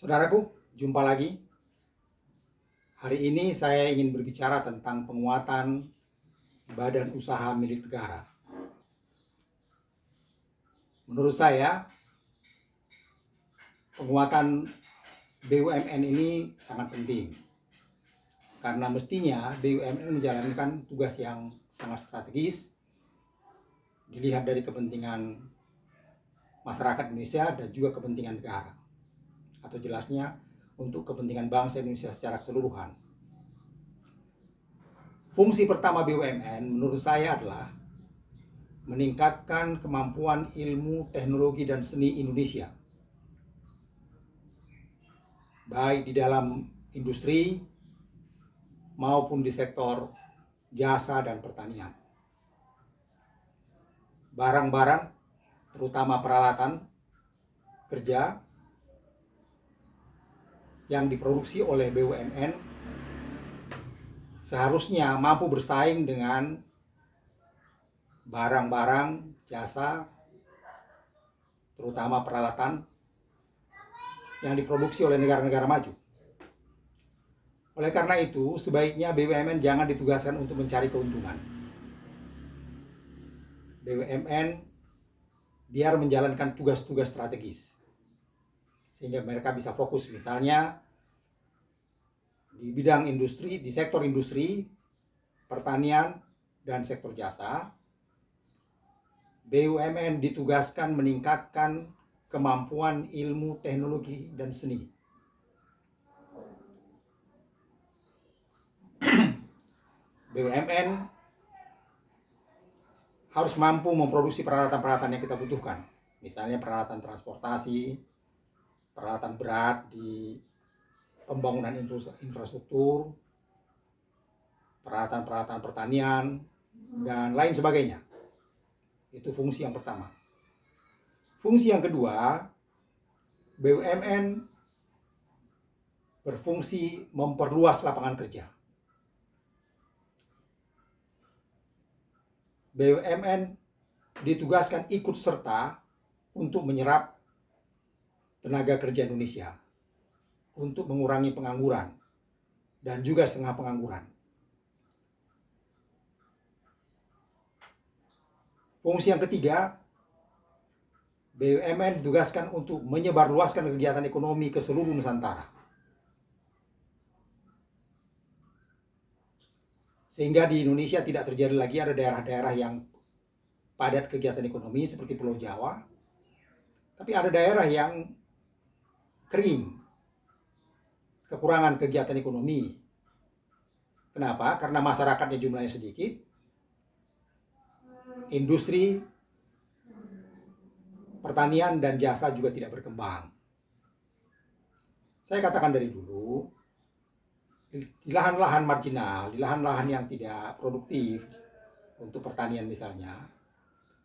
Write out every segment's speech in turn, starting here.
Saudaraku, jumpa lagi. Hari ini saya ingin berbicara tentang penguatan badan usaha milik negara. Menurut saya, penguatan BUMN ini sangat penting. Karena mestinya BUMN menjalankan tugas yang sangat strategis, dilihat dari kepentingan masyarakat Indonesia dan juga kepentingan negara. Atau jelasnya, untuk kepentingan bangsa Indonesia secara keseluruhan. Fungsi pertama BUMN menurut saya adalah meningkatkan kemampuan ilmu, teknologi, dan seni Indonesia. Baik di dalam industri maupun di sektor jasa dan pertanian. Barang-barang, terutama peralatan kerja yang diproduksi oleh BUMN seharusnya mampu bersaing dengan barang-barang jasa, terutama peralatan yang diproduksi oleh negara-negara maju. Oleh karena itu, sebaiknya BUMN jangan ditugaskan untuk mencari keuntungan. BUMN biar menjalankan tugas-tugas strategis, sehingga mereka bisa fokus misalnya di bidang industri, di sektor industri, pertanian, dan sektor jasa. BUMN ditugaskan meningkatkan kemampuan ilmu, teknologi, dan seni. BUMN harus mampu memproduksi peralatan-peralatan yang kita butuhkan. Misalnya peralatan transportasi, peralatan berat di pembangunan infrastruktur, peralatan-peralatan pertanian, dan lain sebagainya. Itu fungsi yang pertama. Fungsi yang kedua, BUMN berfungsi memperluas lapangan kerja. BUMN ditugaskan ikut serta untuk menyerap tenaga kerja Indonesia, untuk mengurangi pengangguran dan juga setengah pengangguran. Fungsi yang ketiga, BUMN ditugaskan untuk menyebarluaskan kegiatan ekonomi ke seluruh Nusantara. Sehingga di Indonesia tidak terjadi lagi ada daerah-daerah yang padat kegiatan ekonomi seperti Pulau Jawa, tapi ada daerah yang kering, kekurangan kegiatan ekonomi. Kenapa? Karena masyarakatnya jumlahnya sedikit, industri, pertanian, dan jasa juga tidak berkembang. Saya katakan dari dulu, di lahan-lahan marginal, di lahan-lahan yang tidak produktif, untuk pertanian misalnya,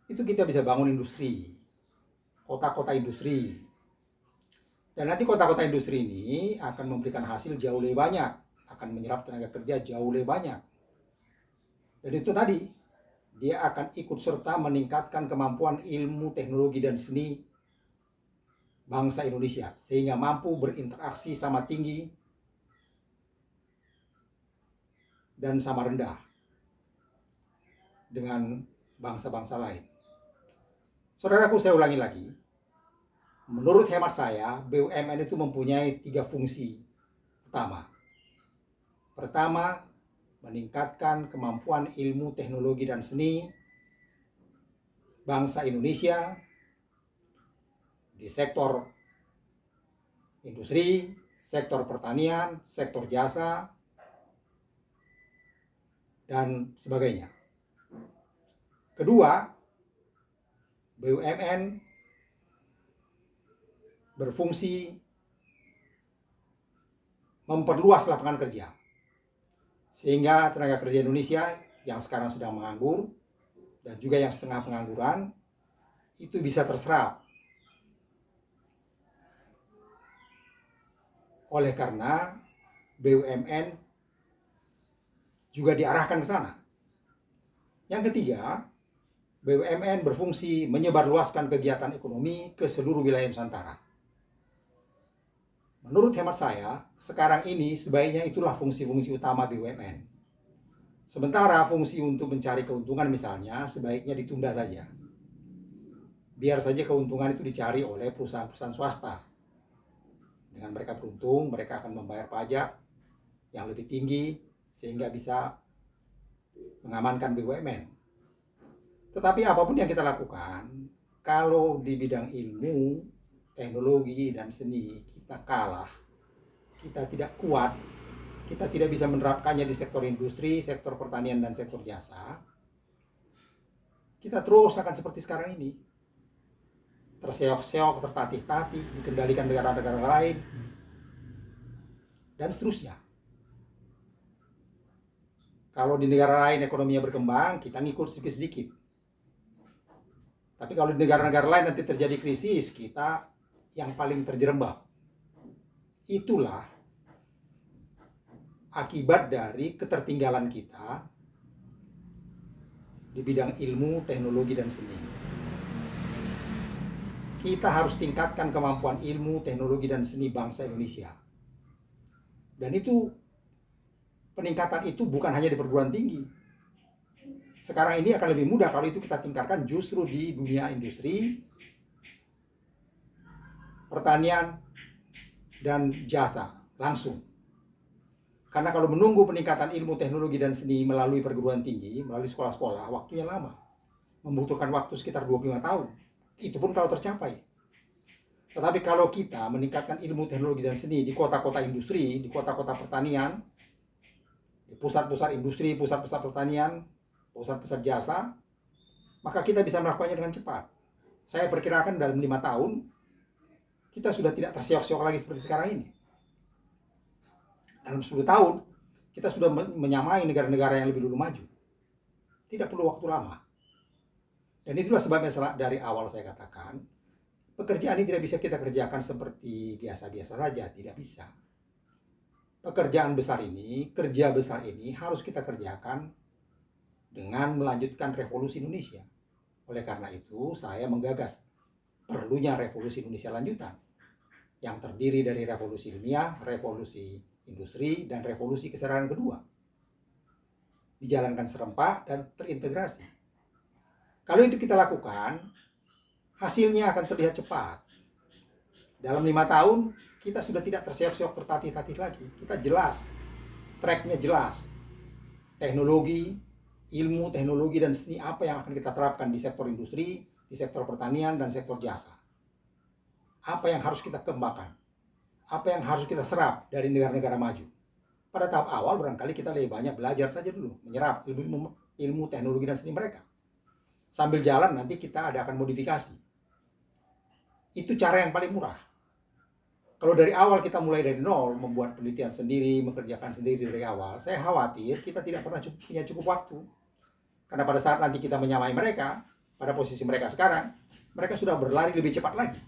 itu kita bisa bangun industri, kota-kota industri. Dan nanti kota-kota industri ini akan memberikan hasil jauh lebih banyak, akan menyerap tenaga kerja jauh lebih banyak. Dan itu tadi, dia akan ikut serta meningkatkan kemampuan ilmu, teknologi, dan seni bangsa Indonesia, sehingga mampu berinteraksi sama tinggi dan sama rendah dengan bangsa-bangsa lain. Saudaraku, saya ulangi lagi. Menurut hemat saya, BUMN itu mempunyai 3 fungsi utama. Pertama, meningkatkan kemampuan ilmu, teknologi, dan seni bangsa Indonesia di sektor industri, sektor pertanian, sektor jasa, dan sebagainya. Kedua, BUMN berfungsi memperluas lapangan kerja, sehingga tenaga kerja Indonesia yang sekarang sedang menganggur dan juga yang setengah pengangguran itu bisa terserap. Oleh karena BUMN juga diarahkan ke sana. Yang ketiga, BUMN berfungsi menyebarluaskan kegiatan ekonomi ke seluruh wilayah Nusantara. Menurut hemat saya, sekarang ini sebaiknya itulah fungsi-fungsi utama BUMN. Sementara fungsi untuk mencari keuntungan misalnya sebaiknya ditunda saja. Biar saja keuntungan itu dicari oleh perusahaan-perusahaan swasta. Dengan mereka beruntung, mereka akan membayar pajak yang lebih tinggi sehingga bisa mengamankan BUMN. Tetapi apapun yang kita lakukan, kalau di bidang ilmu, teknologi, dan seni kita kalah, kita tidak kuat, kita tidak bisa menerapkannya di sektor industri, sektor pertanian, dan sektor jasa, kita terus akan seperti sekarang ini. Terseok-seok, tertatih-tatih, dikendalikan negara-negara lain, dan seterusnya. Kalau di negara lain ekonominya berkembang, kita ngikut sedikit-sedikit. Tapi kalau di negara-negara lain nanti terjadi krisis, kita yang paling terjerembab. Itulah akibat dari ketertinggalan kita di bidang ilmu, teknologi, dan seni. Kita harus tingkatkan kemampuan ilmu, teknologi, dan seni bangsa Indonesia. Dan itu, peningkatan itu bukan hanya di perguruan tinggi. Sekarang ini akan lebih mudah kalau itu kita tingkatkan justru di dunia industri, pertanian, dan jasa langsung. Karena kalau menunggu peningkatan ilmu, teknologi, dan seni melalui perguruan tinggi, melalui sekolah-sekolah, waktunya lama. Membutuhkan waktu sekitar 25 tahun. Itu pun kalau tercapai. Tetapi kalau kita meningkatkan ilmu, teknologi, dan seni di kota-kota industri, di kota-kota pertanian, di pusat-pusat industri, pusat-pusat pertanian, pusat-pusat jasa, maka kita bisa melakukannya dengan cepat. Saya perkirakan dalam 5 tahun, kita sudah tidak terseok-seok lagi seperti sekarang ini. Dalam 10 tahun, kita sudah menyamai negara-negara yang lebih dulu maju. Tidak perlu waktu lama. Dan itulah sebabnya dari awal saya katakan, pekerjaan ini tidak bisa kita kerjakan seperti biasa-biasa saja, tidak bisa. Pekerjaan besar ini, kerja besar ini harus kita kerjakan dengan melanjutkan revolusi Indonesia. Oleh karena itu, saya menggagas perlunya revolusi Indonesia lanjutan yang terdiri dari revolusi ilmiah, revolusi industri, dan revolusi kesadaran kedua. Dijalankan serempak dan terintegrasi. Kalau itu kita lakukan, hasilnya akan terlihat cepat. Dalam 5 tahun, kita sudah tidak terseok-seok, tertatih-tatih lagi. Kita jelas, tracknya jelas. Teknologi, ilmu, teknologi, dan seni apa yang akan kita terapkan di sektor industri, di sektor pertanian, dan sektor jasa. Apa yang harus kita kembangkan. Apa yang harus kita serap dari negara-negara maju. Pada tahap awal barangkali kita lebih banyak belajar saja dulu. Menyerap ilmu, teknologi, dan seni mereka. Sambil jalan nanti kita adakan modifikasi. Itu cara yang paling murah. Kalau dari awal kita mulai dari nol, membuat penelitian sendiri, mengerjakan sendiri dari awal, saya khawatir kita tidak pernah punya cukup waktu. Karena pada saat nanti kita menyamai mereka, pada posisi mereka sekarang, mereka sudah berlari lebih cepat lagi.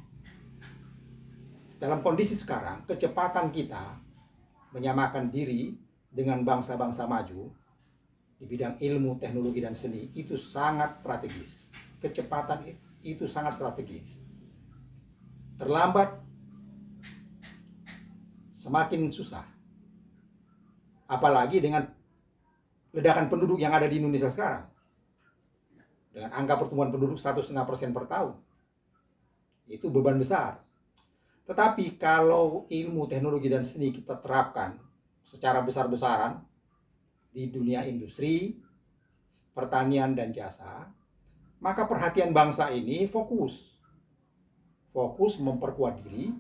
Dalam kondisi sekarang, kecepatan kita menyamakan diri dengan bangsa-bangsa maju di bidang ilmu, teknologi, dan seni itu sangat strategis. Kecepatan itu sangat strategis. Terlambat semakin susah. Apalagi dengan ledakan penduduk yang ada di Indonesia sekarang. Dengan angka pertumbuhan penduduk 1,5% per tahun. Itu beban besar. Tetapi kalau ilmu, teknologi, dan seni kita terapkan secara besar-besaran di dunia industri, pertanian, dan jasa, maka perhatian bangsa ini fokus. Fokus memperkuat diri,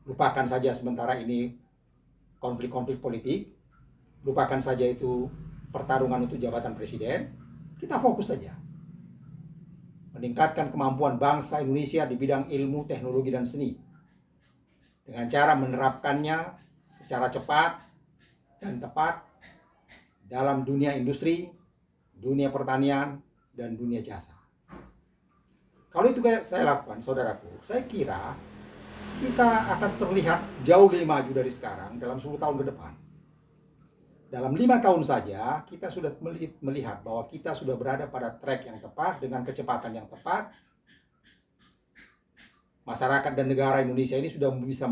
lupakan saja sementara ini konflik-konflik politik, lupakan saja itu pertarungan untuk jabatan presiden, kita fokus saja. Meningkatkan kemampuan bangsa Indonesia di bidang ilmu, teknologi, dan seni. Dengan cara menerapkannya secara cepat dan tepat dalam dunia industri, dunia pertanian, dan dunia jasa. Kalau itu saya lakukan, saudaraku, saya kira kita akan terlihat jauh lebih maju dari sekarang dalam 10 tahun ke depan. Dalam 5 tahun saja, kita sudah melihat bahwa kita sudah berada pada track yang tepat, dengan kecepatan yang tepat. Masyarakat dan negara Indonesia ini sudah bisa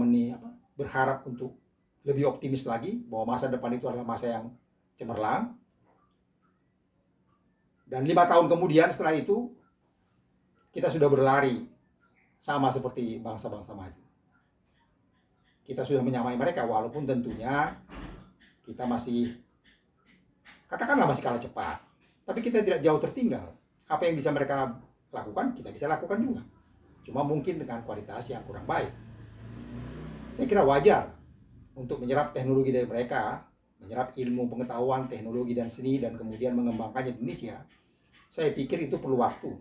berharap untuk lebih optimis lagi bahwa masa depan itu adalah masa yang cemerlang. Dan 5 tahun kemudian setelah itu kita sudah berlari sama seperti bangsa-bangsa maju. Kita sudah menyamai mereka, walaupun tentunya kita masih, katakanlah masih kalah cepat. Tapi kita tidak jauh tertinggal. Apa yang bisa mereka lakukan, kita bisa lakukan juga. Cuma mungkin dengan kualitas yang kurang baik. Saya kira wajar untuk menyerap teknologi dari mereka, menyerap ilmu, pengetahuan, teknologi, dan seni, dan kemudian mengembangkannya di Indonesia. Saya pikir itu perlu waktu.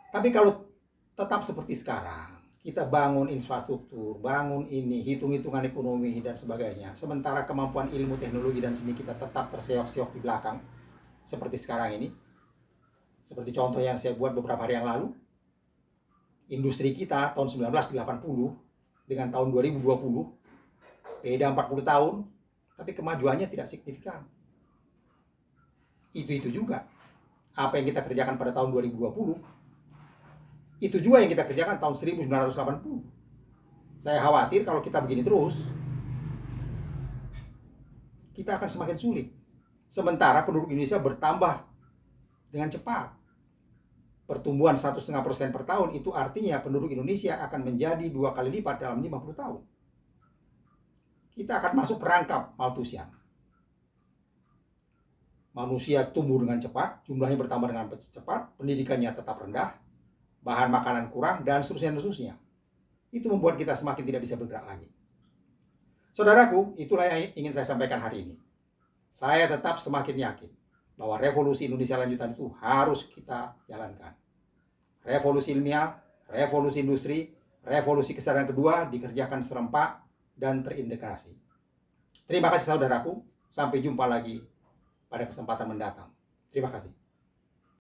Tapi kalau tetap seperti sekarang, kita bangun infrastruktur, bangun ini, hitung-hitungan ekonomi, dan sebagainya, sementara kemampuan ilmu, teknologi, dan seni kita tetap terseok-seok di belakang, seperti sekarang ini, seperti contoh yang saya buat beberapa hari yang lalu, industri kita tahun 1980 dengan tahun 2020, beda 40 tahun, tapi kemajuannya tidak signifikan. Itu juga. Apa yang kita kerjakan pada tahun 2020, itu juga yang kita kerjakan tahun 1980. Saya khawatir kalau kita begini terus, kita akan semakin sulit. Sementara penduduk Indonesia bertambah dengan cepat. Pertumbuhan 1,5% per tahun, itu artinya penduduk Indonesia akan menjadi 2 kali lipat dalam 50 tahun. Kita akan masuk perangkap Malthusian. Manusia tumbuh dengan cepat, jumlahnya bertambah dengan cepat, pendidikannya tetap rendah, bahan makanan kurang, dan seterusnya. Itu membuat kita semakin tidak bisa bergerak lagi. Saudaraku, itulah yang ingin saya sampaikan hari ini. Saya tetap semakin yakin bahwa revolusi Indonesia lanjutan itu harus kita jalankan. Revolusi ilmiah, revolusi industri, revolusi kesadaran kedua dikerjakan serempak dan terintegrasi. Terima kasih saudaraku, sampai jumpa lagi pada kesempatan mendatang. Terima kasih.